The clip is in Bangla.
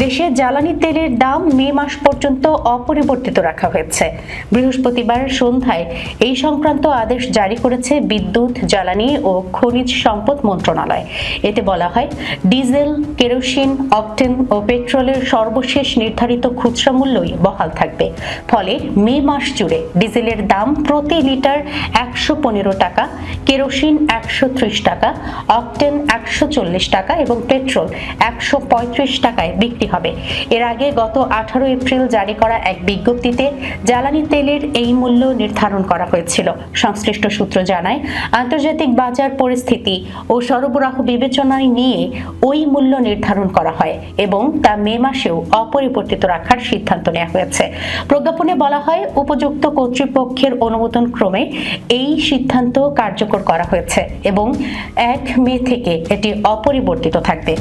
দেশে জ্বালানি তেলের দাম মে মাস পর্যন্ত অপরিবর্তিত রাখা হয়েছে। বৃহস্পতিবার সন্ধ্যায় এই সংক্রান্ত আদেশ জারি করেছে বিদ্যুৎ, জ্বালানি ও খনিজ সম্পদ মন্ত্রণালয়। এতে বলা হয়, ডিজেল, কেরোসিন, অকটেন ও পেট্রোলের সর্বশেষ নির্ধারিত খুচরা মূল্যই বহাল থাকবে। ফলে মে মাস জুড়ে ডিজেলের দাম প্রতি লিটার 115 টাকা, কেরোসিন 130 টাকা, অকটেন 140 টাকা এবং পেট্রোল 135 টাকায় বিক্রি হবে। এর আগে গত 18 এপ্রিল জারি করা এক বিজ্ঞপ্তিতে জ্বালানি তেলের এই মূল্য নির্ধারণ করা হয়েছিল। সংশ্লিষ্ট সূত্র জানায়, আন্তর্জাতিক বাজার পরিস্থিতি ও সরবরাহ বিবেচনায় নিয়ে ওই মূল্য নির্ধারণ করা হয় এবং তা মে মাসেও অপরিবর্তিত রাখার সিদ্ধান্ত নেওয়া হয়েছে। প্রজ্ঞাপনে বলা হয়, উপযুক্ত কর্তৃপক্ষের অনুমোদন ক্রমে এই সিদ্ধান্ত কার্যকর করা হয়েছে এবং 1 মে থেকে এটি অপরিবর্তিত থাকবে।